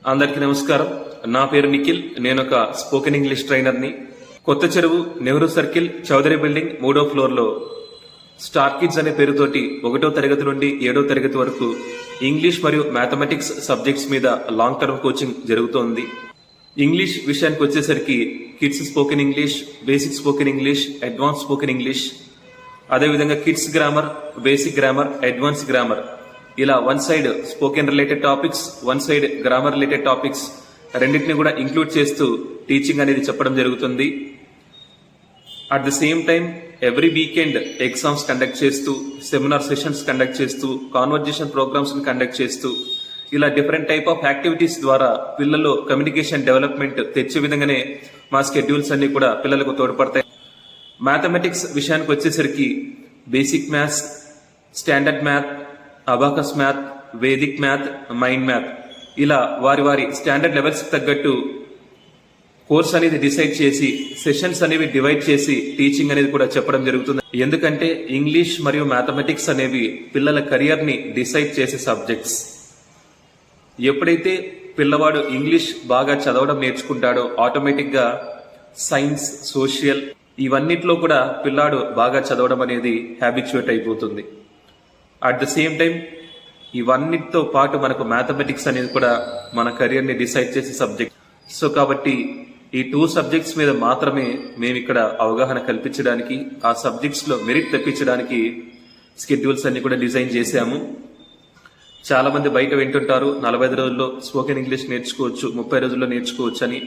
అందరికీ నమస్కారం. నా పేరు నిఖిల్. నేను ఒక స్పోకెన్ ఇంగ్లీష్ ట్రైనర్ని. కొత్త చెరువు నెహ్రూ సర్కిల్ చౌదరి బిల్డింగ్ 3వ ఫ్లోర్ లో స్టార్ కిడ్స్ అనే పేరుతోటి 1వ తరగతి నుండి 7వ తరగతి వరకు ఇంగ్లీష్ మరియు మ్యాథమెటిక్స్ సబ్జెక్ట్స్ మీద లాంగ్ టర్మ్ కోచింగ్ జరుగుతోంది. ఇంగ్లీష్ విషయానికి వచ్చేసరికి kids spoken English, basic spoken English, advance spoken English, అదేవిధంగా kids grammar, basic grammar, advance grammar, ఇలా one side spoken related topics, one side grammar related topics రెండింటిని కూడా include చేస్తూ teaching అనేది చెప్పడం జరుగుతుంది. At the same time every weekend exams conduct చేస్తూ, seminar sessions conduct చేస్తూ, కాన్వర్జేషన్ ప్రోగ్రామ్స్ కండక్ట్ చేస్తూ, ఇలా డిఫరెంట్ టైప్ ఆఫ్ యాక్టివిటీస్ ద్వారా పిల్లల్లో కమ్యూనికేషన్ డెవలప్మెంట్ తెచ్చే విధంగానే మా స్కెడ్యూల్స్ అన్ని కూడా పిల్లలకు తోడ్పడతాయి. మ్యాథమెటిక్స్ విషయానికి వచ్చేసరికి basic maths, standard math, abacus math, Vedic math, mind math, ఇలా వారి వారి స్టాండర్డ్ లెవెల్స్ తగ్గట్టు కోర్స్ అనేది డిసైడ్ చేసి సెషన్స్ అనేవి డివైడ్ చేసి టీచింగ్ అనేది కూడా చెప్పడం జరుగుతుంది. ఎందుకంటే ఇంగ్లీష్ మరియు మ్యాథమెటిక్స్ అనేవి పిల్లల కెరియర్ ని డిసైడ్ చేసే సబ్జెక్ట్స్. ఎప్పుడైతే పిల్లవాడు ఇంగ్లీష్ బాగా చదవడం నేర్చుకుంటాడో ఆటోమేటిక్ గా సైన్స్, సోషల్ ఇవన్నిట్లో కూడా పిల్లాడు బాగా చదవడం అనేది హ్యాబిచ్యుయేట్ అయిపోతుంది. అట్ ద సేమ్ టైం ఇవన్నిటితో పాటు మనకు మ్యాథమెటిక్స్ అనేది కూడా మన కెరియర్ ని డిసైడ్ చేసే సబ్జెక్ట్. సో కాబట్టి ఈ 2 సబ్జెక్ట్స్ మీద మాత్రమే మేము ఇక్కడ అవగాహన కల్పించడానికి, ఆ సబ్జెక్ట్స్ లో మెరిట్ తెప్పించడానికి స్కెడ్యూల్స్ అన్ని కూడా డిజైన్ చేశాము. చాలా మంది బయట వింటుంటారు 45 రోజుల్లో స్పోకెన్ ఇంగ్లీష్ నేర్చుకోవచ్చు, 30 రోజుల్లో నేర్చుకోవచ్చు అని.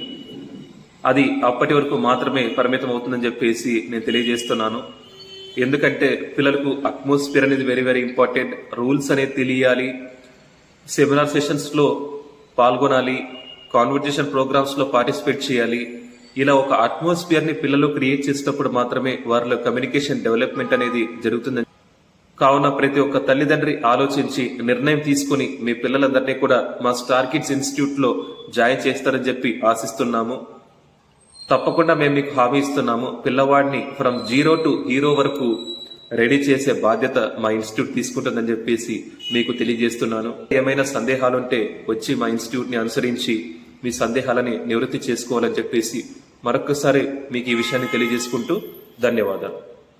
అది అప్పటి వరకు మాత్రమే పరిమితం అవుతుందని చెప్పేసి నేను తెలియజేస్తున్నాను. ఎందుకంటే పిల్లలకు అట్మాస్ఫియర్ అనేది వెరీ వెరీ ఇంపార్టెంట్. రూల్స్ అనేది తెలియాలి, సెమినార్ సెషన్స్ లో పాల్గొనాలి, కాన్వర్జేషన్ ప్రోగ్రామ్స్ లో పార్టిసిపేట్ చేయాలి. ఇలా ఒక అట్మాస్ఫియర్ ని పిల్లలు క్రియేట్ చేసేటప్పుడు మాత్రమే వారిలో కమ్యూనికేషన్ డెవలప్మెంట్ అనేది జరుగుతుంది. కావున ప్రతి ఒక్క తల్లిదండ్రి ఆలోచించి నిర్ణయం తీసుకుని మీ పిల్లలందరినీ కూడా మా స్టార్ కిడ్స్ ఇన్స్టిట్యూట్ లో జాయిన్ చేస్తారని చెప్పి ఆశిస్తున్నాము. తప్పకుండా మేము మీకు హామీ ఇస్తున్నాము. పిల్లవాడిని ఫ్రమ్ 0 to హీరో వరకు రెడీ చేసే బాధ్యత మా ఇన్స్టిట్యూట్ తీసుకుంటుందని చెప్పేసి మీకు తెలియజేస్తున్నాను. ఏమైనా సందేహాలుంటే వచ్చి మా ఇన్స్టిట్యూట్ ని అనుసరించి మీ సందేహాలని నివృత్తి చేసుకోవాలని చెప్పేసి మరొకసారి మీకు ఈ విషయాన్ని తెలియజేసుకుంటూ ధన్యవాదాలు.